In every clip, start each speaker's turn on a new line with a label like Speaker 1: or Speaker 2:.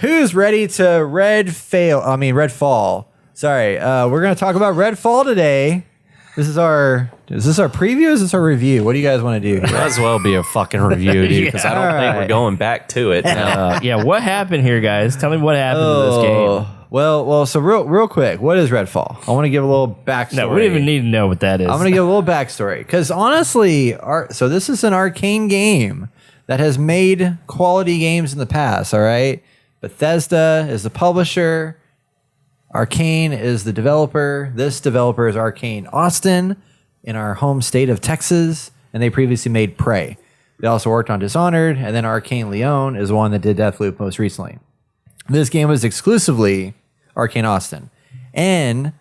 Speaker 1: Who's ready to Redfall? Sorry, we're gonna talk about Redfall today. Is this our preview? Is this our review? What do you guys want to do?
Speaker 2: Might as well be a fucking review, dude, because I don't think we're going back to it now.
Speaker 3: Yeah, what happened here, guys? Tell me what happened to this game.
Speaker 1: Well, so real quick, what is Redfall? I want to give a little backstory.
Speaker 3: No, we don't even need to know what that is.
Speaker 1: I'm going to give a little backstory because honestly, so this is an Arkane game that has made quality games in the past. All right, Bethesda is the publisher. Arkane is the developer. This developer is Arkane Austin in our home state of Texas, and they previously made Prey. They also worked on Dishonored, and then Arkane Lyon is the one that did Deathloop most recently. This game was exclusively Arkane Austin, and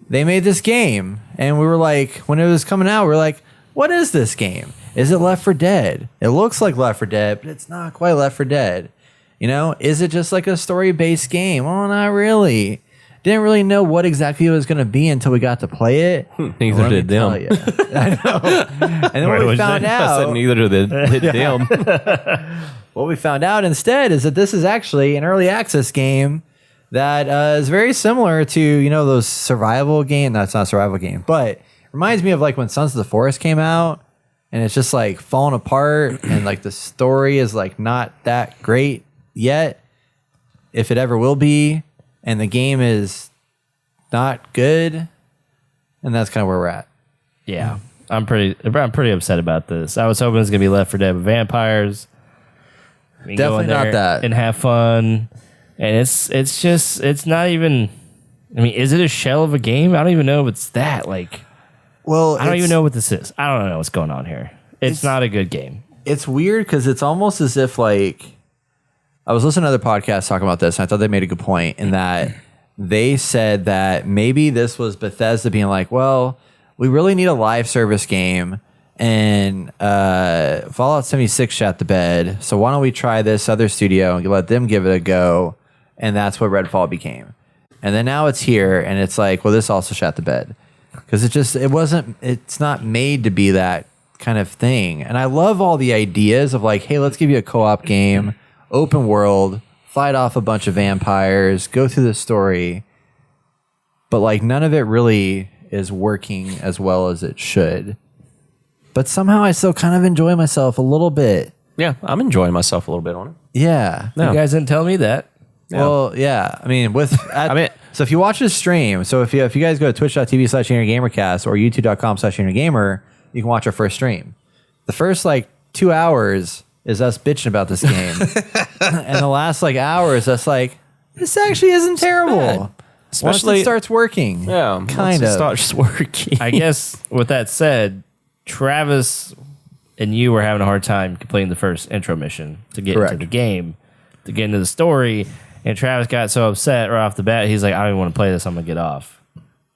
Speaker 1: they made this game, and we were like, when it was coming out, we were like, what is this game? Is it Left 4 Dead? It looks like Left 4 Dead, but it's not quite Left 4 Dead. You know, is it just like a story-based game? Well, not really. Didn't really know what exactly it was going to be until we got to play it.
Speaker 2: Neither did them.
Speaker 1: I know. And then what we found out...
Speaker 2: I said neither did them.
Speaker 1: What we found out instead is that this is actually an early access game that is very similar to, you know, those survival game. No, it's not a survival game, but it reminds me of like when Sons of the Forest came out and it's just like falling apart and like the story is like not that great yet, if it ever will be. And the game is not good, and that's kind of where we're at.
Speaker 3: Yeah, I'm pretty upset about this. I was hoping it was gonna be Left 4 Dead with vampires.
Speaker 1: Definitely not that.
Speaker 3: And have fun. And it's not even. I mean, is it a shell of a game? I don't even know if it's that. Like,
Speaker 1: well,
Speaker 3: I don't even know what this is. I don't know what's going on here. It's not a good game.
Speaker 1: It's weird because it's almost as if like. I was listening to other podcasts talking about this, and I thought they made a good point in that they said that maybe this was Bethesda being like, well, we really need a live service game, and Fallout 76 shot the bed, so why don't we try this other studio and let them give it a go, and that's what Redfall became. And then now it's here, and it's like, well, this also shot the bed. Because it's not made to be that kind of thing. And I love all the ideas of like, hey, let's give you a co-op game, open world, fight off a bunch of vampires, go through the story, but like none of it really is working as well as it should. But somehow I still kind of enjoy myself a little bit.
Speaker 2: Yeah, I'm enjoying myself a little bit on it.
Speaker 1: Yeah.
Speaker 3: You guys didn't tell me that.
Speaker 1: Yeah. Well, yeah. I mean, so if you watch this stream, so if you guys go to twitch.tv/gamercast or youtube.com/gamer, you can watch our first stream. The first like 2 hours is us bitching about this game. And the last like hour is us like, this actually isn't terrible. Especially once it starts working.
Speaker 2: Yeah.
Speaker 1: Kind of.
Speaker 2: It starts working.
Speaker 3: I guess with that said, Travis and you were having a hard time completing the first intro mission to get into the game, to get into the story. And Travis got so upset right off the bat, he's like, I don't even want to play this. I'm going to get off.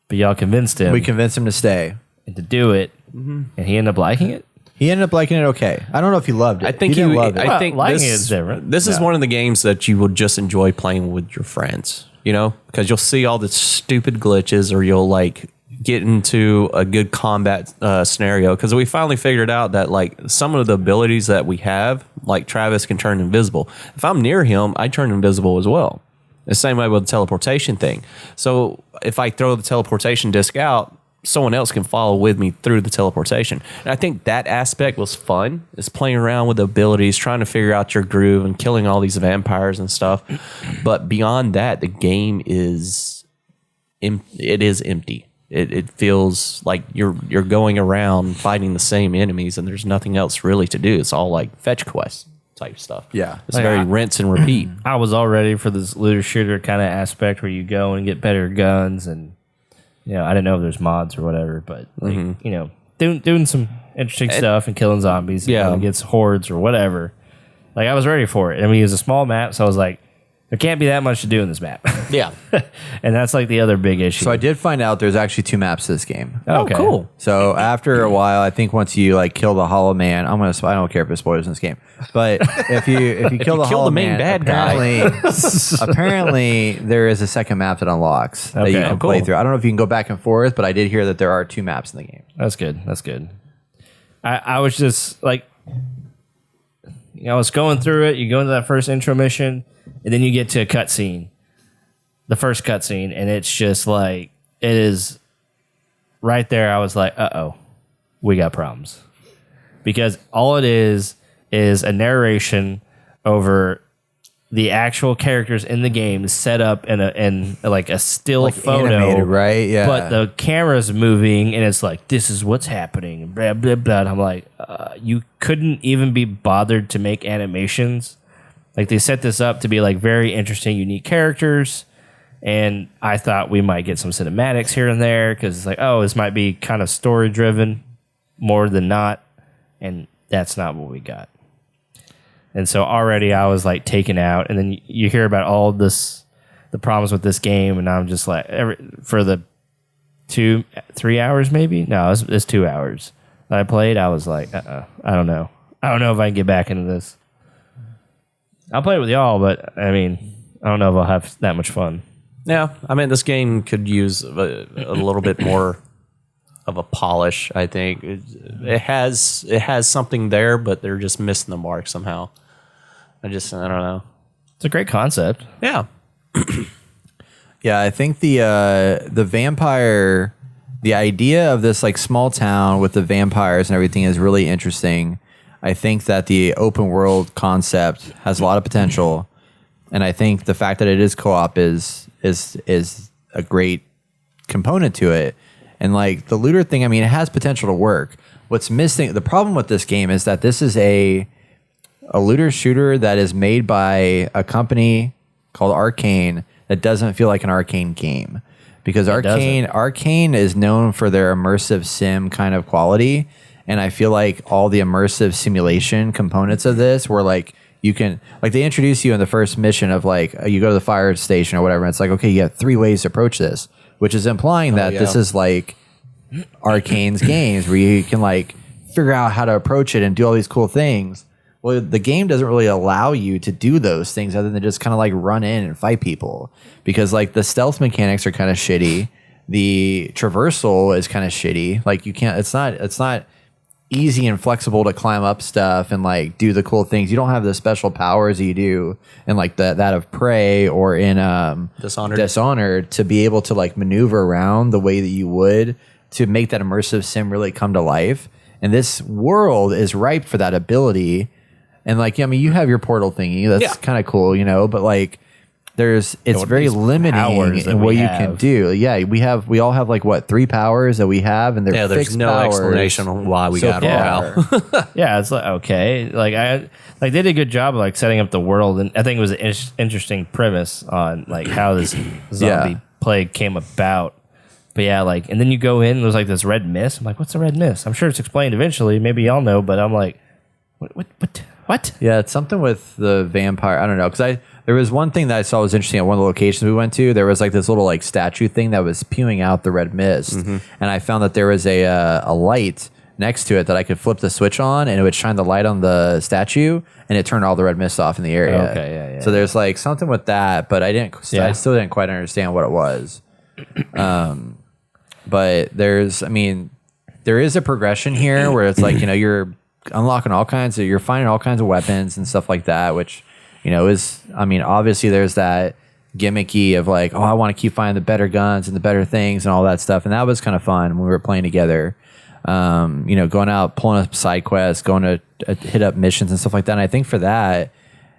Speaker 3: But y'all convinced him.
Speaker 1: We convinced him to stay.
Speaker 3: And to do it. Mm-hmm. And he ended up liking it.
Speaker 1: He ended up liking it okay. I don't know if he loved it.
Speaker 2: I think
Speaker 1: he didn't love it.
Speaker 2: I think
Speaker 3: liking it is different.
Speaker 2: This is one of the games that you will just enjoy playing with your friends, you know, because you'll see all the stupid glitches or you'll like get into a good combat scenario. Because we finally figured out that like some of the abilities that we have, like Travis can turn invisible. If I'm near him, I turn invisible as well. The same way with the teleportation thing. So if I throw the teleportation disc out, someone else can follow with me through the teleportation. And I think that aspect was fun, is playing around with the abilities, trying to figure out your groove and killing all these vampires and stuff. But beyond that, the game is empty. It feels like you're going around fighting the same enemies and there's nothing else really to do. It's all like fetch quests type stuff.
Speaker 1: Yeah.
Speaker 2: It's very rinse and repeat.
Speaker 3: I was all ready for this looter shooter kind of aspect where you go and get better guns and you know, I didn't know if there's mods or whatever, but like, you know, doing some interesting stuff and killing zombies against hordes or whatever. Like I was ready for it. I mean, it was a small map, so I was like, there can't be that much to do in this map.
Speaker 2: Yeah.
Speaker 3: And that's like the other big issue.
Speaker 1: So I did find out there's actually 2 maps to this game.
Speaker 3: Okay.
Speaker 2: Cool.
Speaker 1: So after a while, I think once you like kill the Hollow Man, I don't care if it's spoilers in this game, but if you kill the Hollow
Speaker 2: main
Speaker 1: Man,
Speaker 2: bad guy,
Speaker 1: apparently there is a second map that unlocks that you can play through. I don't know if you can go back and forth, but I did hear that there are 2 maps in the game.
Speaker 3: That's good. I was just like, I was going through it. You go into that first intro mission, and then you get to a cutscene, the first cutscene, and it's just like it is right there. I was like, we got problems, because all it is a narration over the actual characters in the game set up in like a still
Speaker 1: Like
Speaker 3: photo,
Speaker 1: animated, right? Yeah.
Speaker 3: But the camera's moving, and it's like, this is what's happening, blah blah blah. And I'm like, you couldn't even be bothered to make animations. Like, they set this up to be like very interesting, unique characters, and I thought we might get some cinematics here and there, because it's like, oh, this might be kind of story driven more than not, and that's not what we got. And so already I was like taken out, and then you hear about all the problems with this game, and I'm just like, for the 3 hours maybe? No, it's 2 hours that I played. I was like, I don't know. I don't know if I can get back into this. I'll play it with y'all, but I mean, I don't know if I'll have that much fun.
Speaker 2: Yeah, I mean, this game could use a little bit more of a polish. I think it has something there, but they're just missing the mark somehow. I don't know.
Speaker 3: It's a great concept.
Speaker 2: Yeah,
Speaker 1: Yeah, I think the vampire, the idea of this like small town with the vampires and everything is really interesting. I think that the open world concept has a lot of potential, and I think the fact that it is co-op is a great component to it. And like the looter thing, I mean, it has potential to work. What's missing, the problem with this game is that this is a looter shooter that is made by a company called Arkane that doesn't feel like an Arkane game, because Arkane is known for their immersive sim kind of quality. And I feel like all the immersive simulation components of this were like, you can, like, they introduce you in the first mission of like, you go to the fire station or whatever. And it's like, okay, you have 3 ways to approach this, which is implying that this is like Arkane's games where you can like figure out how to approach it and do all these cool things. Well, the game doesn't really allow you to do those things other than just kind of like run in and fight people, because like the stealth mechanics are kind of shitty. The traversal is kind of shitty. Like you can't, it's not easy and flexible to climb up stuff and like do the cool things. You don't have the special powers that you do in like that of Prey or in Dishonored to be able to like maneuver around the way that you would to make that immersive sim really come to life. And this world is ripe for that ability. And like, I mean, you have your portal thingy. That's kind of cool, you know, but like it's very limiting in what you can do. Yeah, we all have like what, 3 powers that we have, and they're
Speaker 2: there's no explanation on why we got them all.
Speaker 3: Yeah, it's like, okay, like they did a good job of like setting up the world, and I think it was an interesting premise on like how this zombie plague came about. But yeah, like, and then you go in and there's like this red mist. I'm like, what's a red mist? I'm sure it's explained eventually. Maybe y'all know, but I'm like, what?
Speaker 1: Yeah, it's something with the vampire. I don't know, because there was one thing that I saw was interesting at one of the locations we went to. There was like this little like statue thing that was spewing out the red mist, and I found that there was a light next to it that I could flip the switch on, and it would shine the light on the statue, and it turned all the red mist off in the area.
Speaker 3: Okay, yeah.
Speaker 1: So there's like something with that, but I still didn't quite understand what it was. But there is a progression here where it's like, you know, you're unlocking you're finding all kinds of weapons and stuff like that, which, you know, obviously there's that gimmicky of like, oh, I want to keep finding the better guns and the better things and all that stuff. And that was kind of fun when we were playing together. You know, going out, pulling up side quests, going to hit up missions and stuff like that. And I think for that,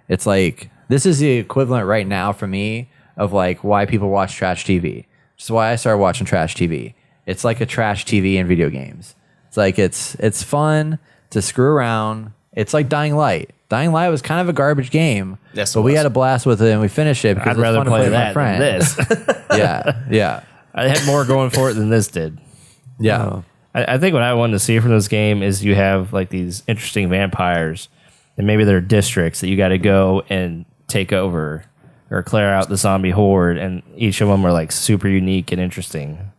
Speaker 1: it's like, this is the equivalent right now for me of like why people watch trash TV. Which is why I started watching trash TV. It's like a trash TV in video games. It's like, it's fun to screw around. It's like Dying Light. Dying Light was kind of a garbage game, but we had a blast with it and we finished it because
Speaker 3: I'd rather play that than this.
Speaker 1: Yeah.
Speaker 3: I had more going for it than this did.
Speaker 1: Yeah.
Speaker 3: I think what I wanted to see from this game is you have like these interesting vampires, and maybe there are districts that you got to go and take over or clear out the zombie horde, and each of them are like super unique and interesting.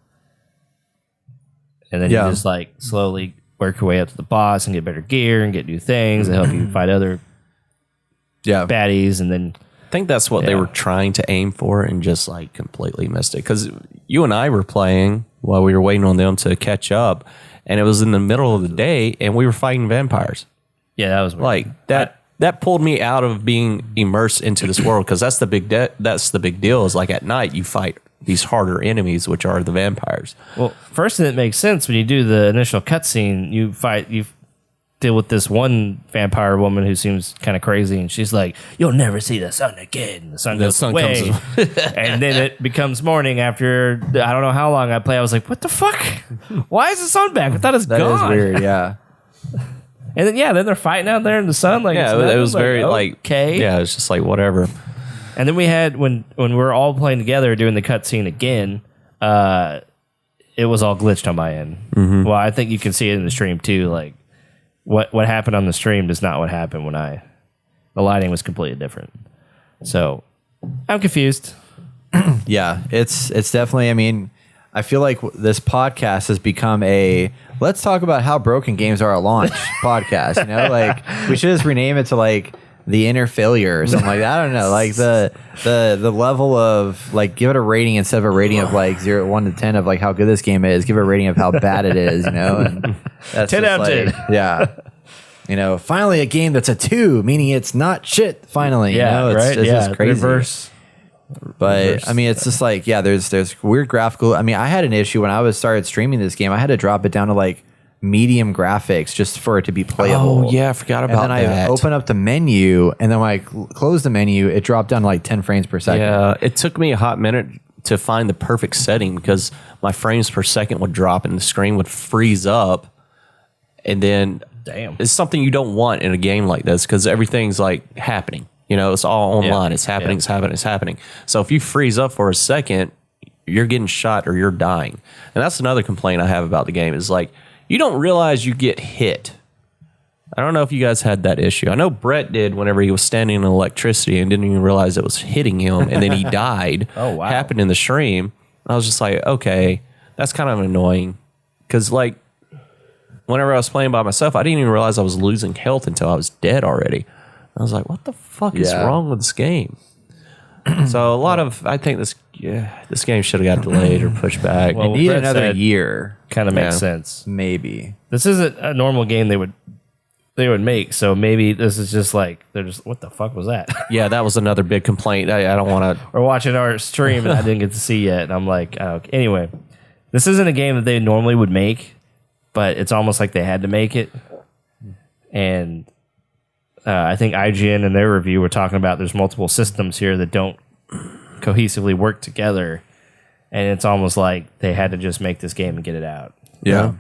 Speaker 3: And then you just like slowly work your way up to the boss and get better gear and get new things that help you fight other baddies. And then
Speaker 2: I think that's what they were trying to aim for and just like completely missed it. Because you and I were playing while we were waiting on them to catch up, and it was in the middle of the day and we were fighting vampires.
Speaker 3: Yeah, that was weird.
Speaker 2: Like that that pulled me out of being immersed into this world, because that's the big deal. Is like at night you fight these harder enemies, which are the vampires.
Speaker 3: Well, first thing that makes sense when you do the initial cutscene, you deal with this one vampire woman who seems kind of crazy, and she's like, "You'll never see the sun again." The sun goes away, and then it becomes morning after I don't know how long I play. I was like, "What the fuck? Why is the sun back? I thought it's
Speaker 1: That
Speaker 3: gone."
Speaker 1: is weird, yeah.
Speaker 3: And then they're fighting out there in the sun. Like,
Speaker 2: Yeah, it was very like,
Speaker 3: okay.
Speaker 2: Yeah, it's just like whatever.
Speaker 3: And then we had when we were all playing together doing the cutscene again, it was all glitched on my end. Mm-hmm. Well, I think you can see it in the stream too. Like what happened on the stream is not what happened when the lighting was completely different. So I'm confused.
Speaker 1: Yeah, it's definitely. I mean, I feel like this podcast has become a let's talk about how broken games are at launch podcast. You know, like we should just rename it to like the inner failure or something like that. I don't know, like the level of like give it a rating instead of a rating of like 1 to 10 of like how good this game is. Give it a rating of how bad it is. You know, and that's
Speaker 3: 10 out of 10.
Speaker 1: Yeah. You know, finally a game that's a 2, meaning it's not shit. Finally,
Speaker 3: Yeah,
Speaker 1: you know, it's
Speaker 3: right.
Speaker 1: just crazy.
Speaker 3: Reverse.
Speaker 1: But I mean, it's just like, yeah, there's weird graphical. I mean, I had an issue when I started streaming this game. I had to drop it down to like medium graphics just for it to be playable.
Speaker 2: Oh yeah, I forgot about that.
Speaker 1: And then I open up the menu, and then when I close the menu, it dropped down to like 10 frames per second.
Speaker 2: Yeah, it took me a hot minute to find the perfect setting, because my frames per second would drop and the screen would freeze up. And then
Speaker 3: Damn.
Speaker 2: It's something you don't want in a game like this, because everything's like happening. You know, it's all online.
Speaker 3: Yeah.
Speaker 2: It's happening.
Speaker 3: Yeah.
Speaker 2: It's happening. It's happening. So if you freeze up for a second, you're getting shot or you're dying. And that's another complaint I have about the game is like, you don't realize you get hit. I don't know if you guys had that issue. I know Brett did whenever he was standing in electricity and didn't even realize it was hitting him, and then he died.
Speaker 3: Oh, wow.
Speaker 2: Happened in the stream. I was just like, okay, that's kind of annoying. Because like, whenever I was playing by myself, I didn't even realize I was losing health until I was dead already. I was like, what the fuck is wrong with this game? So I think this game should have got delayed or pushed back.
Speaker 3: Well,
Speaker 1: It needed
Speaker 3: Brett
Speaker 1: another
Speaker 3: said
Speaker 1: year,
Speaker 3: kind of makes
Speaker 2: Yeah.
Speaker 3: sense.
Speaker 1: maybe.
Speaker 3: This isn't a normal game they would make, so maybe this is just like they're just what the fuck was that?
Speaker 2: Yeah, that was another big complaint. I don't want to.
Speaker 3: We're watching our stream and I didn't get to see yet, and I'm like, oh, okay. Anyway, this isn't a game that they normally would make, but it's almost like they had to make it. And I think IGN in their review were talking about there's multiple systems here that don't cohesively work together, and it's almost like they had to just make this game and get it out.
Speaker 1: Yeah.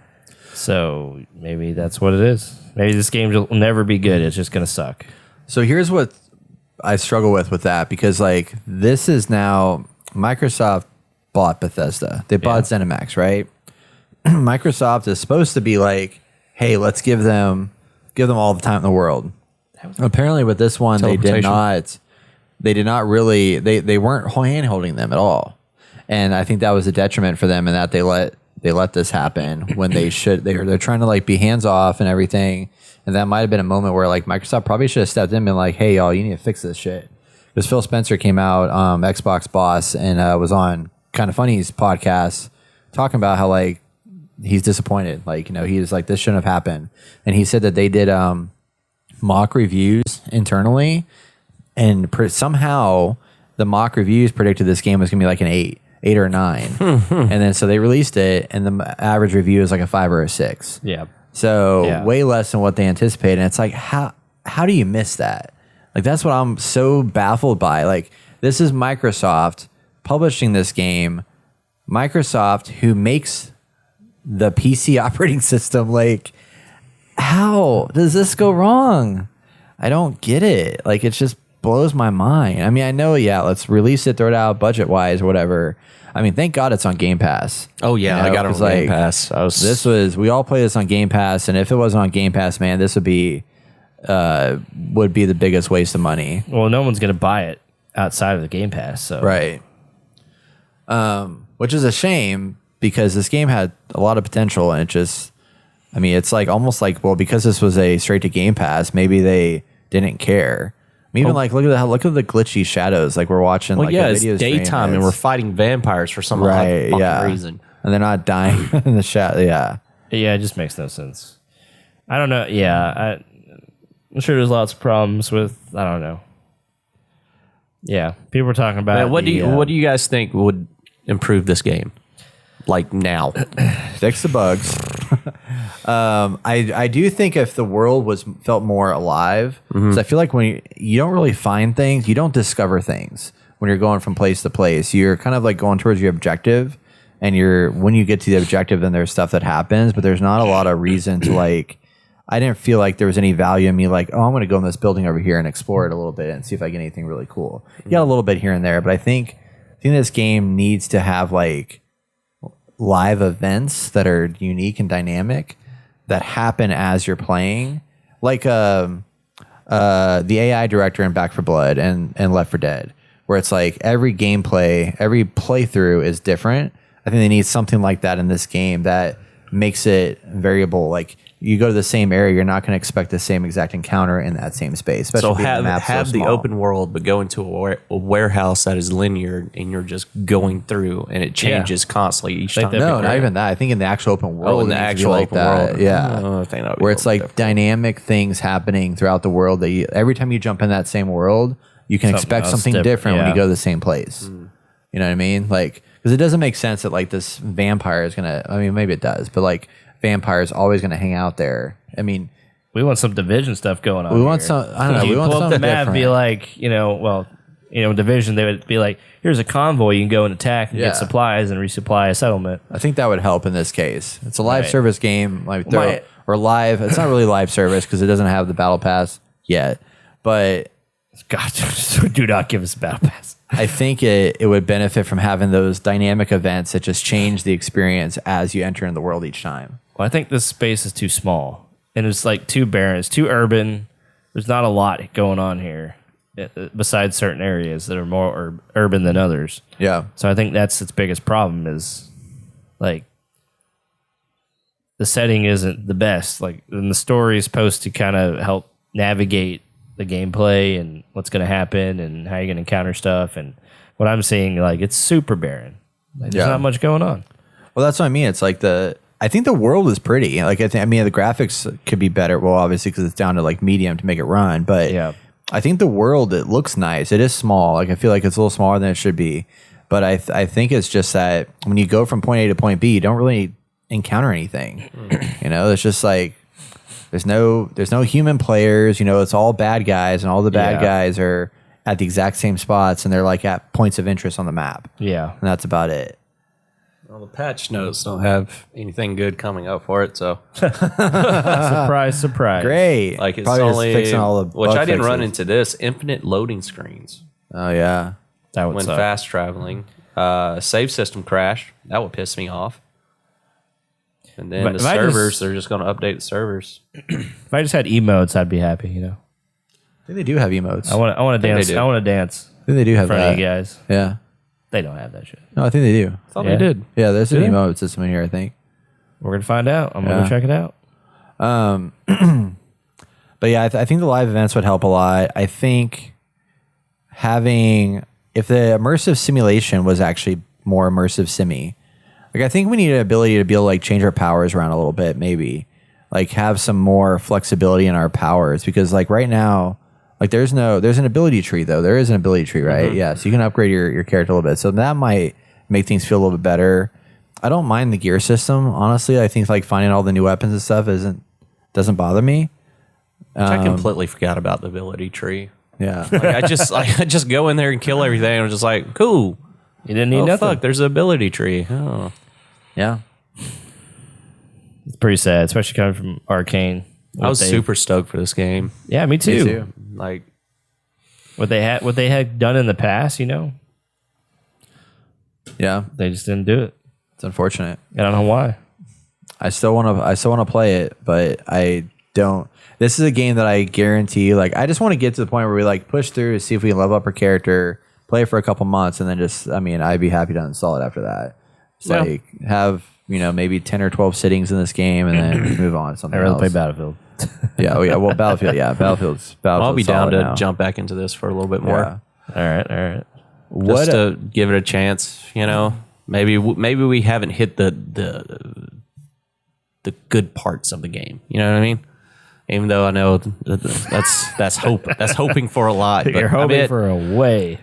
Speaker 3: So maybe that's what it is. Maybe this game will never be good. It's just going to suck.
Speaker 1: So here's what I struggle with that, because like this is now Microsoft bought Bethesda. They bought ZeniMax, right? Microsoft is supposed to be like, hey, let's give them all the time in the world. Apparently with this one they did not really they weren't hand holding them at all. And I think that was a detriment for them, in that they let this happen when they're trying to like be hands off and everything. And that might have been a moment where like Microsoft probably should have stepped in and been like, hey y'all, you need to fix this shit. Because Phil Spencer came out, Xbox boss, and was on Kind of Funny's podcast talking about how like he's disappointed. Like, you know, he was like, this shouldn't have happened. And he said that they did mock reviews internally, and somehow the mock reviews predicted this game was gonna be like an 8 or a 9. And then so they released it, and the average review is like a 5 or a 6.
Speaker 3: Yeah.
Speaker 1: So way less than what they anticipated. And it's like, how do you miss that? Like, that's what I'm so baffled by. Like, this is Microsoft publishing this game. Microsoft, who makes the PC operating system. Like, how does this go wrong? I don't get it. Like, it just blows my mind. I mean, I know, let's release it, throw it out budget wise or whatever. I mean, thank God it's on Game Pass.
Speaker 2: Oh yeah,
Speaker 1: You know,
Speaker 2: I got it on
Speaker 1: 'cause,
Speaker 2: Game Pass.
Speaker 1: We all play this on Game Pass, and if it wasn't on Game Pass, man, this would be the biggest waste of money.
Speaker 3: Well, no one's going to buy it outside of the Game Pass. So
Speaker 1: Right. Which is a shame, because this game had a lot of potential, and it just, I mean, it's like almost like, well, because this was a straight to Game Pass, maybe they didn't care. I mean, even like look at the glitchy shadows. Like, we're watching.
Speaker 2: Well,
Speaker 1: like
Speaker 2: yeah,
Speaker 1: a
Speaker 2: it's
Speaker 1: video stream,
Speaker 2: daytime and we're fighting vampires for some fucking reason.
Speaker 1: and they're not dying in the shadow. Yeah,
Speaker 3: yeah, it just makes no sense. I don't know. Yeah, I'm sure there's lots of problems with, I don't know. Yeah, people were talking about
Speaker 2: what do you guys think would improve this game? Like now,
Speaker 1: fix the bugs. I do think if the world felt more alive, because I feel like when you don't really find things, you don't discover things when you're going from place to place. You're kind of like going towards your objective, and when you get to the objective, then there's stuff that happens, but there's not a lot of reason to like. I didn't feel like there was any value in me like, oh, I'm going to go in this building over here and explore it a little bit and see if I get anything really cool. You got a little bit here and there, but I think this game needs to have like live events that are unique and dynamic that happen as you're playing, like the AI director in Back 4 Blood and Left 4 Dead, where it's like every gameplay, every playthrough is different. I think they need something like that in this game that makes it variable. Like you go to the same area, you're not going to expect the same exact encounter in that same space.
Speaker 2: So have the open world, but go into a warehouse that is linear, and you're just going through, and it changes constantly each time.
Speaker 1: No, not even that. I think in the actual open world,
Speaker 2: in the actual open world,
Speaker 1: yeah, where it's like dynamic things happening throughout the world that every time you jump in that same world, you can expect something different when you go to the same place. You know what I mean? Like, because it doesn't make sense that like this vampire is gonna. I mean, maybe it does, but like. Vampire is always going to hang out there. I mean,
Speaker 3: we want some Division stuff going on.
Speaker 1: We want some. I don't know. We want
Speaker 3: pull up the
Speaker 1: something
Speaker 3: map,
Speaker 1: different.
Speaker 3: be like, Division. They would be like, here's a convoy. You can go and attack and get supplies and resupply a settlement.
Speaker 1: I think that would help in this case. It's a live service game, like or live. It's not really live service because it doesn't have the battle pass yet. But
Speaker 3: God, do not give us a battle pass.
Speaker 1: I think it would benefit from having those dynamic events that just change the experience as you enter in the world each time.
Speaker 3: Well, I think this space is too small, and it's like too barren. It's too urban. There's not a lot going on here, besides certain areas that are more urban than others.
Speaker 1: Yeah.
Speaker 3: So I think that's its biggest problem is, like, the setting isn't the best. Like, and the story is supposed to kind of help navigate the gameplay and what's going to happen and how you're going to encounter stuff. And what I'm seeing, like, it's super barren. Like, there's not much going on.
Speaker 1: Well, that's what I mean. It's like I think the world is pretty. Like, I mean, the graphics could be better. Well, obviously, because it's down to like medium to make it run. But I think the world, it looks nice. It is small. Like, I feel like it's a little smaller than it should be. But I think it's just that when you go from point A to point B, you don't really encounter anything. It's just like there's no human players. It's all bad guys, and all the bad guys are at the exact same spots, and they're like at points of interest on the map.
Speaker 3: Yeah,
Speaker 1: and that's about it.
Speaker 2: Well, the patch notes don't have anything good coming up for it, so
Speaker 3: surprise, surprise.
Speaker 1: Great.
Speaker 2: Like it's
Speaker 1: probably
Speaker 2: only
Speaker 1: fixing all the
Speaker 2: which I didn't
Speaker 1: fixes.
Speaker 2: run into this infinite loading screens.
Speaker 1: Oh yeah,
Speaker 3: that would
Speaker 2: when
Speaker 3: suck.
Speaker 2: Fast traveling. Save system crash. That would piss me off. And then the servers, they're just going to update the servers.
Speaker 3: If I just had emotes, I'd be happy.
Speaker 1: I think they do have emotes.
Speaker 3: I want to dance. I want to dance.
Speaker 1: I think they do have
Speaker 3: in front
Speaker 1: that.
Speaker 3: of you guys.
Speaker 1: Yeah.
Speaker 3: They don't have that shit.
Speaker 1: No, I think they do.
Speaker 2: I thought they did.
Speaker 1: Yeah, there's an emote system in here, I think.
Speaker 3: We're going to find out. I'm going to check it out.
Speaker 1: But yeah, I think the live events would help a lot. I think if the immersive simulation was actually more immersive simmy, like I think we need an ability to be able to like change our powers around a little bit, maybe like have some more flexibility in our powers, because like right now, like there's an ability tree though. There is an ability tree, right? Mm-hmm. Yeah. So you can upgrade your character a little bit. So that might make things feel a little bit better. I don't mind the gear system, honestly. I think like finding all the new weapons and stuff doesn't bother me.
Speaker 2: I completely forgot about the ability tree.
Speaker 1: Yeah.
Speaker 2: Like I just go in there and kill everything. I'm just like, cool.
Speaker 3: You didn't need nothing.
Speaker 2: Fuck, there's an ability tree. Oh.
Speaker 1: Yeah.
Speaker 3: It's pretty sad, especially coming from Arkane.
Speaker 2: I was super stoked for this game.
Speaker 3: Yeah, me too.
Speaker 1: Me too.
Speaker 2: Like
Speaker 3: what they had done in the past,
Speaker 1: Yeah.
Speaker 3: they just didn't do it.
Speaker 1: It's unfortunate.
Speaker 3: I don't know why.
Speaker 1: I still want to play it, but I don't. This is a game that I guarantee, like, I just want to get to the point where we like push through to see if we can level up our character, play it for a couple months, and then I'd be happy to uninstall it after that. It's like have, maybe 10 or 12 sittings in this game and then move on to something else.
Speaker 3: I'd rather play Battlefield.
Speaker 1: Yeah. Oh yeah. Well, Battlefield. Yeah. Battlefield's
Speaker 2: I'll be down to
Speaker 1: now.
Speaker 2: jump back into this for a little bit more.
Speaker 1: Yeah.
Speaker 3: All right.
Speaker 2: Just to give it a chance, Maybe we haven't hit the good parts of the game. You know what I mean? Even though I know that's hoping for a lot. But
Speaker 3: You're hoping for a way.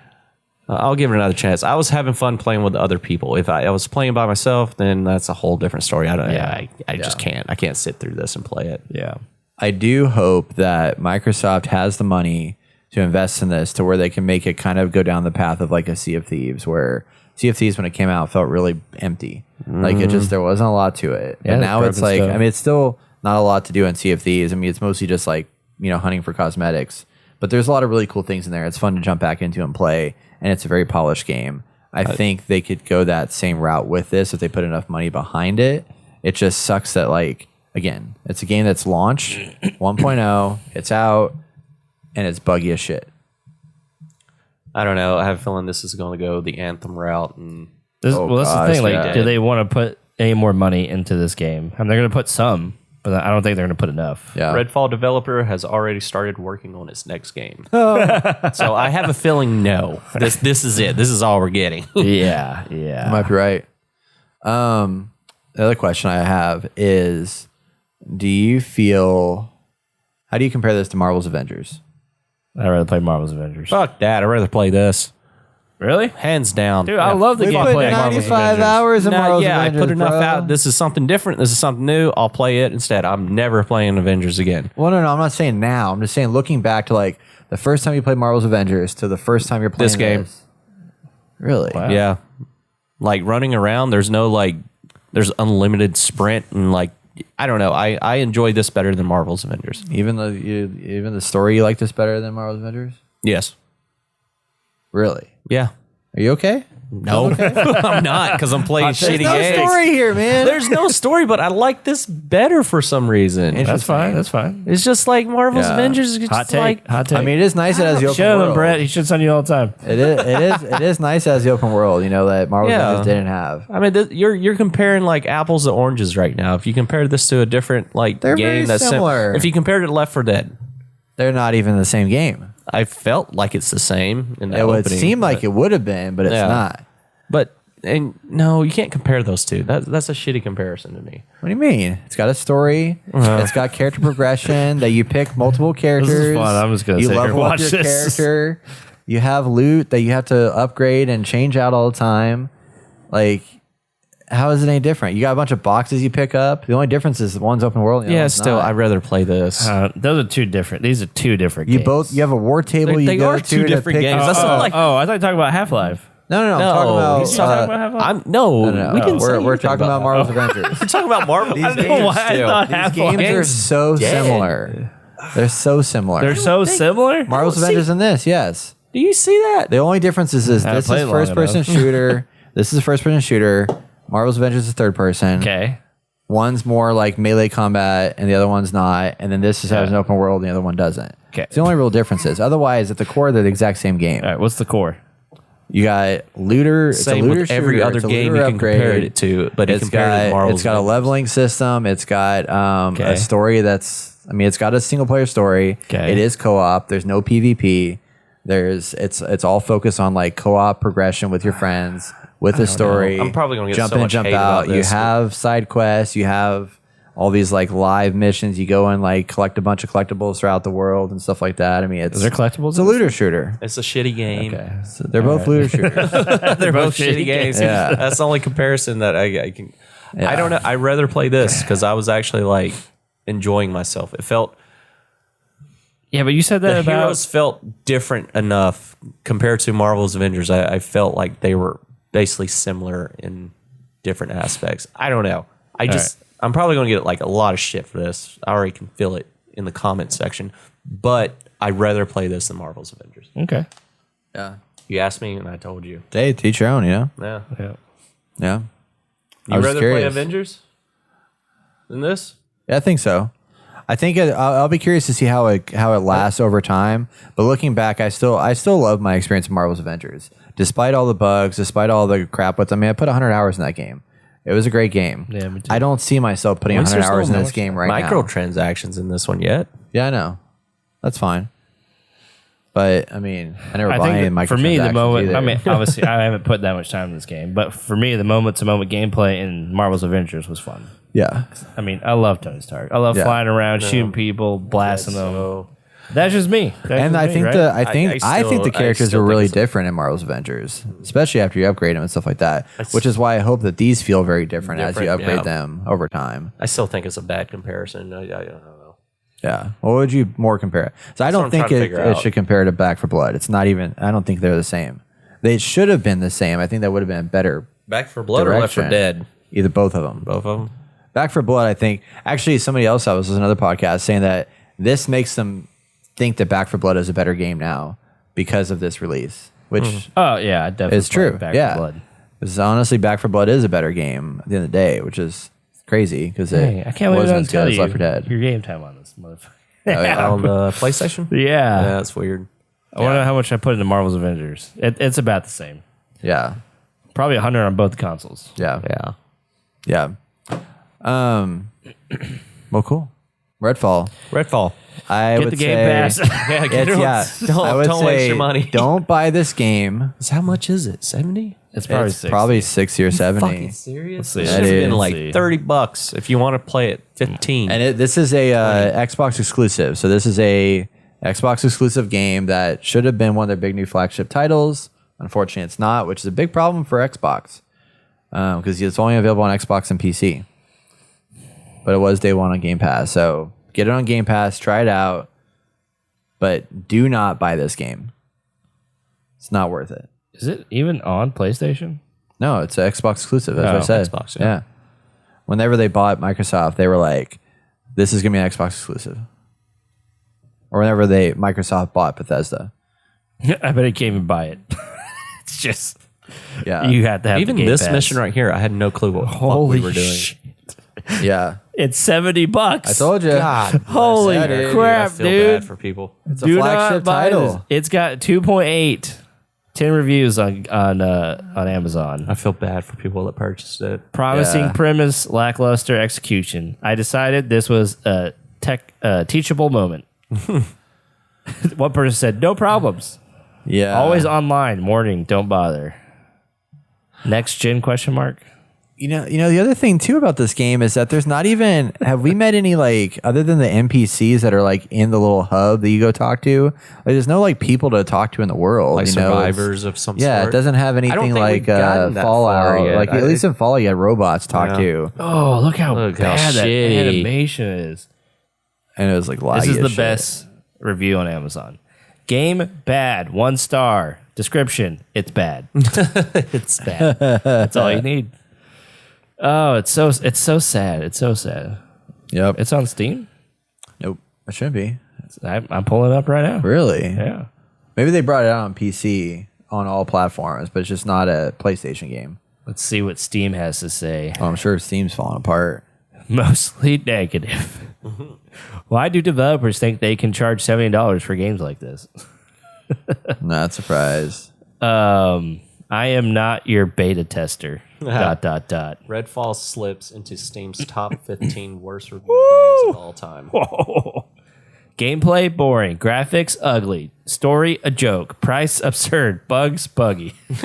Speaker 2: I'll give it another chance. I was having fun playing with other people. If I was playing by myself, then that's a whole different story. I just can't. I can't sit through this and play it.
Speaker 3: Yeah.
Speaker 1: I do hope that Microsoft has the money to invest in this to where they can make it kind of go down the path of like a Sea of Thieves, where Sea of Thieves when it came out felt really empty. Like it just, there wasn't a lot to it.
Speaker 3: Yeah,
Speaker 1: but now it's like,
Speaker 3: stuff.
Speaker 1: I mean, it's still not a lot to do in Sea of Thieves. I mean, it's mostly just like, hunting for cosmetics. But there's a lot of really cool things in there. It's fun to jump back into and play, and it's a very polished game. I think they could go that same route with this if they put enough money behind it. It just sucks that, like, again, it's a game that's launched 1.0, it's out, and it's buggy as shit.
Speaker 2: I don't know. I have a feeling this is going to go the Anthem route. And
Speaker 3: That's the thing. Like,
Speaker 1: yeah.
Speaker 3: do they want to put any more money into this game? I mean, they're going to put some, but I don't think they're going to put enough.
Speaker 1: Yeah.
Speaker 2: Redfall developer has already started working on its next game. So I have a feeling no. This is it. This is all we're getting.
Speaker 3: Yeah.
Speaker 1: You might be right. The other question I have is, how do you compare this to Marvel's Avengers?
Speaker 3: I'd rather play Marvel's Avengers.
Speaker 2: Fuck that. I'd rather play this.
Speaker 3: Really?
Speaker 2: Hands down.
Speaker 3: Dude, I love the
Speaker 1: We put
Speaker 3: gameplay of Marvel's
Speaker 1: 95
Speaker 3: Avengers.
Speaker 1: hours in Marvel's Avengers,
Speaker 2: I put enough
Speaker 1: bro.
Speaker 2: out. This is something different. This is something new. I'll play it instead. I'm never playing Avengers again.
Speaker 1: Well, no, I'm not saying now. I'm just saying looking back to like the first time you played Marvel's Avengers to the first time you're playing
Speaker 2: This game.
Speaker 1: Really?
Speaker 3: Wow.
Speaker 2: Yeah. Like running around, there's unlimited sprint and like, I don't know. I enjoy this better than Marvel's Avengers.
Speaker 1: Even the story you like this better than Marvel's Avengers?
Speaker 2: Yes.
Speaker 1: Really?
Speaker 2: Yeah.
Speaker 1: Are you okay?
Speaker 2: No, I'm not because I'm playing shitty
Speaker 1: There's no
Speaker 2: games.
Speaker 1: story here, man.
Speaker 2: There's no story, but I like this better for some reason.
Speaker 3: That's fine. That's fine.
Speaker 2: It's just like Marvel's
Speaker 1: Yeah.
Speaker 2: Avengers. It's
Speaker 3: Hot
Speaker 2: just
Speaker 3: take.
Speaker 2: like
Speaker 3: Hot take.
Speaker 1: I mean, it is nice it has the open
Speaker 3: show him,
Speaker 1: world.
Speaker 3: Brett. He shits on you all the time.
Speaker 1: It is nice it has the open world, that Marvel's
Speaker 2: Yeah.
Speaker 1: Avengers didn't have.
Speaker 2: I mean, you're comparing like apples to oranges right now. If you compare this to a different
Speaker 1: They're
Speaker 2: game
Speaker 1: very
Speaker 2: that's
Speaker 1: similar.
Speaker 2: if you compared it to Left 4 Dead,
Speaker 1: They're not even the same game.
Speaker 2: I felt like it's the same in the
Speaker 1: It would
Speaker 2: opening,
Speaker 1: seem like it would have been, but it's
Speaker 2: Yeah.
Speaker 1: not.
Speaker 2: But no, you can't compare those two. That's a shitty comparison to me.
Speaker 1: What do you mean? It's got a story. It's got character progression that you pick multiple characters.
Speaker 3: fun. I'm just gonna
Speaker 1: you
Speaker 3: sit here and
Speaker 1: level up
Speaker 3: watch
Speaker 1: your
Speaker 3: this.
Speaker 1: character. You have loot that you have to upgrade and change out all the time. Like, how is it any different? You got a bunch of boxes you pick up. The only difference is one's open world. The other
Speaker 2: Yeah,
Speaker 1: one's
Speaker 2: still,
Speaker 1: not.
Speaker 2: I'd rather play this.
Speaker 3: Those are two different. These are two different
Speaker 1: You
Speaker 3: games.
Speaker 1: have a war table.
Speaker 2: They
Speaker 1: you go
Speaker 2: are
Speaker 1: to
Speaker 2: two
Speaker 1: to
Speaker 2: different
Speaker 1: pick-
Speaker 2: games. That's not like
Speaker 3: I thought you were talking about Half-Life.
Speaker 1: No. I'm
Speaker 2: no.
Speaker 1: talking about.
Speaker 2: He's
Speaker 3: talking about Half-Life?
Speaker 1: no,
Speaker 2: we can. say
Speaker 1: we're
Speaker 2: anything
Speaker 1: talking about Marvel's Avengers.
Speaker 2: We're talking about Marvel.
Speaker 1: These
Speaker 3: I don't know why I
Speaker 2: still.
Speaker 3: thought
Speaker 1: These
Speaker 3: Half-Life.
Speaker 1: games are so
Speaker 2: dead.
Speaker 1: similar. They're so similar.
Speaker 3: They're so similar.
Speaker 1: Marvel's
Speaker 2: See-
Speaker 1: Avengers and this, yes.
Speaker 2: Do you see that?
Speaker 1: The only difference is this
Speaker 3: haven't
Speaker 1: is
Speaker 3: played long
Speaker 1: first person
Speaker 3: enough.
Speaker 1: shooter. This is a first person shooter. Marvel's Avengers is third person.
Speaker 3: Okay.
Speaker 1: One's more like melee combat and the other one's not. And then this just has an open world and the other one doesn't.
Speaker 3: Okay.
Speaker 1: It's the only real differences. Otherwise, at the core, they're the exact same game.
Speaker 3: All right. What's the core?
Speaker 1: You got looter. It's
Speaker 2: Same
Speaker 1: a looter
Speaker 2: with every
Speaker 1: shooter.
Speaker 2: other
Speaker 1: It's a
Speaker 2: game
Speaker 1: looter
Speaker 2: you can compare
Speaker 1: upgrade.
Speaker 2: it to, but
Speaker 1: It's got a leveling system. It's got
Speaker 3: Okay.
Speaker 1: a story it's got a single player story.
Speaker 3: Okay.
Speaker 1: It is co-op. There's no PvP. It's all focused on like co-op progression with your friends with the story.
Speaker 2: know. I'm probably gonna get
Speaker 1: jump
Speaker 2: so
Speaker 1: in,
Speaker 2: much
Speaker 1: jump
Speaker 2: hate
Speaker 1: out.
Speaker 2: about
Speaker 1: You
Speaker 2: this, but-
Speaker 1: have side quests. You have all these like live missions. You go and like collect a bunch of collectibles throughout the world and stuff like that. I mean, it's
Speaker 3: Is there collectibles?
Speaker 1: It's a looter shooter.
Speaker 2: It's a shitty game.
Speaker 3: Okay.
Speaker 1: So they're both looter shooters.
Speaker 2: They're both shitty games.
Speaker 1: Yeah.
Speaker 2: That's the only comparison that I can.
Speaker 1: Yeah.
Speaker 2: I don't know. I'd rather play this because I was actually like enjoying myself. It felt
Speaker 3: Yeah, but you said that
Speaker 2: the
Speaker 3: about
Speaker 2: heroes felt different enough compared to Marvel's Avengers. I felt like they were basically similar in different aspects. I don't know. I'm probably going to get like a lot of shit for this. I already can feel it in the comment section, but I'd rather play this than Marvel's Avengers.
Speaker 3: Okay.
Speaker 1: Yeah.
Speaker 2: You asked me, and I told you.
Speaker 1: Hey, teach your own.
Speaker 2: Yeah.
Speaker 3: Yeah.
Speaker 1: Yeah.
Speaker 2: You
Speaker 1: was
Speaker 2: rather play
Speaker 1: curious.
Speaker 2: Avengers than this?
Speaker 1: Yeah, I think so. I think I'll be curious to see how it lasts over time. But looking back, I still love my experience with Marvel's Avengers, despite all the bugs, despite all the crap. But I mean, I put 100 hours in that game. It was a great game.
Speaker 3: Yeah, me too.
Speaker 1: I don't see myself putting 100 hours in this game right now.
Speaker 2: Microtransactions in this one yet?
Speaker 1: Yeah, I know. That's fine. But I mean, I never
Speaker 3: I
Speaker 1: buy any
Speaker 3: think for me, the
Speaker 1: microtransactions
Speaker 3: moment.
Speaker 1: either.
Speaker 3: I mean, obviously, I haven't put that much time in this game, but for me, the moment-to-moment gameplay in Marvel's Avengers was fun.
Speaker 1: yeah,
Speaker 3: I mean, I love Tony Stark. I love
Speaker 1: Yeah.
Speaker 3: flying around, shooting people, blasting them. That's just me.
Speaker 1: and I think I think the characters
Speaker 2: still
Speaker 1: were
Speaker 2: think
Speaker 1: really
Speaker 2: it's-
Speaker 1: different in Marvel's Avengers, especially after you upgrade them and stuff like that. Which is why I hope that these feel very different as you
Speaker 2: Different,
Speaker 1: upgrade
Speaker 2: yeah.
Speaker 1: them over time.
Speaker 2: I still think it's a bad comparison. I don't know.
Speaker 1: Yeah. What would you more compare it? So I
Speaker 2: what
Speaker 1: don't
Speaker 2: I'm
Speaker 1: think
Speaker 2: trying to
Speaker 1: it
Speaker 2: figure out.
Speaker 1: should compare to Back for Blood. It's not even. I don't think they're the same. They should have been the same. I think that would have been better.
Speaker 2: Back for Blood or Left for
Speaker 1: direction.
Speaker 2: Dead?
Speaker 1: Either both of them.
Speaker 2: Both of them.
Speaker 1: Back for Blood, I think. Actually, somebody else I was listening to another podcast saying that this makes them think that Back for Blood is a better game now because of this release, which
Speaker 3: Oh yeah, I definitely.
Speaker 1: is true.
Speaker 3: Back
Speaker 1: yeah,
Speaker 3: for Blood.
Speaker 1: because honestly, Back for Blood is a better game at the end of the day, which is crazy because
Speaker 3: Hey,
Speaker 1: it
Speaker 3: I can't wait
Speaker 1: wasn't
Speaker 3: to
Speaker 1: as good
Speaker 3: tell
Speaker 1: as
Speaker 3: you
Speaker 1: Left 4 Dead.
Speaker 3: your game time on this motherfucker.
Speaker 1: Oh, yeah.
Speaker 2: On the PlayStation?
Speaker 3: Yeah,
Speaker 2: Yeah, that's weird.
Speaker 3: I wonder how much I put into Marvel's Avengers. It's about the same.
Speaker 1: Yeah,
Speaker 3: Probably 100 on both consoles.
Speaker 1: yeah,
Speaker 2: Yeah.
Speaker 1: yeah. Well, cool. Redfall.
Speaker 2: Redfall.
Speaker 1: I
Speaker 3: Get
Speaker 1: would
Speaker 3: the Game
Speaker 1: say,
Speaker 3: Pass.
Speaker 2: Yeah, get it.
Speaker 1: I would
Speaker 2: Don't waste
Speaker 1: say
Speaker 2: your money.
Speaker 1: Don't buy this game.
Speaker 2: How much is it? 70?
Speaker 3: It's probably
Speaker 1: It's
Speaker 3: 60.
Speaker 1: probably 60 or 70.
Speaker 2: Fucking serious?
Speaker 3: see.
Speaker 2: It
Speaker 3: That
Speaker 2: should have been
Speaker 1: is.
Speaker 2: like
Speaker 3: See.
Speaker 2: $30 if you want to play it 15.
Speaker 1: And this is a Xbox exclusive. So this is a Xbox exclusive game that should have been one of their big new flagship titles. Unfortunately, it's not, which is a big problem for Xbox because it's only available on Xbox and PC. But it was day one on Game Pass. So get it on Game Pass, try it out, but do not buy this game. It's not worth it.
Speaker 3: Is it even on PlayStation?
Speaker 1: No, it's an Xbox exclusive, as I
Speaker 3: Oh,
Speaker 1: said.
Speaker 2: Xbox,
Speaker 1: yeah.
Speaker 2: yeah.
Speaker 1: Whenever they bought Microsoft, they were like, this is going to be an Xbox exclusive. Or whenever Microsoft bought Bethesda.
Speaker 3: I bet I can't even buy it. It's just
Speaker 1: Yeah.
Speaker 3: you have to have
Speaker 2: Even
Speaker 3: the Game
Speaker 2: this
Speaker 3: Pass.
Speaker 2: mission right here, I had no clue what the fuck
Speaker 3: Holy
Speaker 2: we were doing.
Speaker 3: shit.
Speaker 1: Yeah.
Speaker 3: It's $70.
Speaker 1: I told you.
Speaker 2: God,
Speaker 3: Holy
Speaker 1: bless that, dude.
Speaker 2: I
Speaker 3: crap,
Speaker 2: feel
Speaker 3: dude.
Speaker 2: bad for people.
Speaker 1: It's a
Speaker 3: Do not
Speaker 1: flagship
Speaker 3: buy
Speaker 1: title.
Speaker 3: this. It's got 2.8, 10 reviews on Amazon.
Speaker 2: I feel bad for people that purchased it.
Speaker 3: Promising
Speaker 1: Yeah.
Speaker 3: premise, lackluster execution. I decided this was a teachable moment. One person said, "No problems.
Speaker 1: Yeah.
Speaker 3: Always online. Morning. Don't bother." Next gen question mark.
Speaker 1: You know, the other thing too about this game is that there's not even, have we met any like, other than the NPCs that are like in the little hub that you go talk to, like there's no like people to talk to in the world.
Speaker 2: Like
Speaker 1: you know?
Speaker 2: survivors of some
Speaker 1: Yeah,
Speaker 2: sort.
Speaker 1: it doesn't have
Speaker 2: I don't
Speaker 1: anything
Speaker 2: think
Speaker 1: like
Speaker 2: we've gotten that far
Speaker 1: Fallout.
Speaker 2: yet.
Speaker 1: Like at least in Fallout, you had robots to talk
Speaker 2: Yeah.
Speaker 1: to,
Speaker 3: Oh, look how
Speaker 2: Look how
Speaker 3: bad that
Speaker 2: shitty.
Speaker 3: animation is.
Speaker 1: and it was like laggy
Speaker 3: This is
Speaker 1: as
Speaker 3: the
Speaker 1: shit.
Speaker 3: best review on Amazon. Game bad, 1 star. Description: it's bad.
Speaker 2: It's bad.
Speaker 3: That's all you need. Oh, it's so sad. It's so sad.
Speaker 1: Yep.
Speaker 3: It's on Steam.
Speaker 1: Nope. It shouldn't be.
Speaker 3: I'm pulling it up right now.
Speaker 1: Really?
Speaker 3: Yeah.
Speaker 1: Maybe they brought it out on PC on all platforms, but it's just not a PlayStation game.
Speaker 3: Let's see what Steam has to say.
Speaker 1: Oh, I'm sure Steam's falling apart.
Speaker 3: Mostly negative. Why do developers think they can charge $70 for games like this?
Speaker 1: Not surprised.
Speaker 3: I am not your beta tester. ...
Speaker 2: Redfall slips into Steam's top 15 worst reviewed games of all time.
Speaker 3: Gameplay boring, graphics ugly, story a joke, price absurd, bugs buggy. This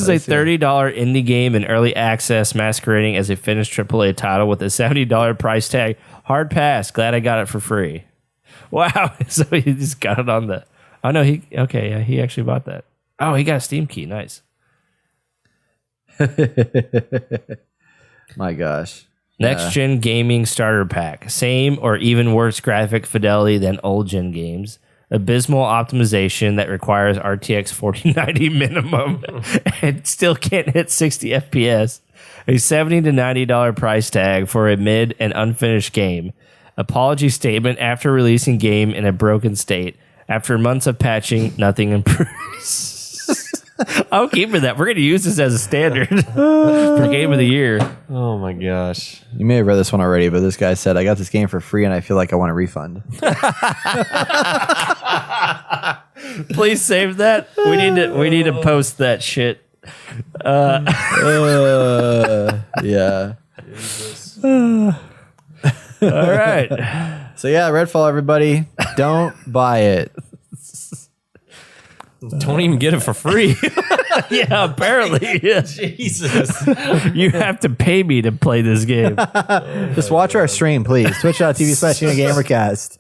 Speaker 3: is a $30 indie game in early access, masquerading as a finished AAA title with a $70 price tag. Hard pass. Glad I got it for free. Wow! So he just got it on the. Oh no, he actually bought that. Oh, he got a Steam key. Nice.
Speaker 1: My gosh.
Speaker 3: Next gen gaming starter pack. Same or even worse graphic fidelity than old gen games. Abysmal optimization that requires RTX 4090 minimum and still can't hit 60 FPS. A $70 to $90 price tag for a mid and unfinished game. Apology statement after releasing game in a broken state. After months of patching, nothing improves. I'm keeping that. We're going to use this as a standard for game of the year.
Speaker 2: Oh my gosh.
Speaker 1: You may have read this one already, but this guy said, I got this game for free and I feel like I want a refund.
Speaker 3: Please save that. We need to post that shit.
Speaker 1: Yeah.
Speaker 3: All right.
Speaker 1: So yeah, Redfall, everybody, don't buy it.
Speaker 2: Don't even get it for free.
Speaker 3: Yeah, apparently. Yeah.
Speaker 2: Jesus.
Speaker 3: You have to pay me to play this game.
Speaker 1: Just watch our stream, please. Twitch.tv/GamerCast.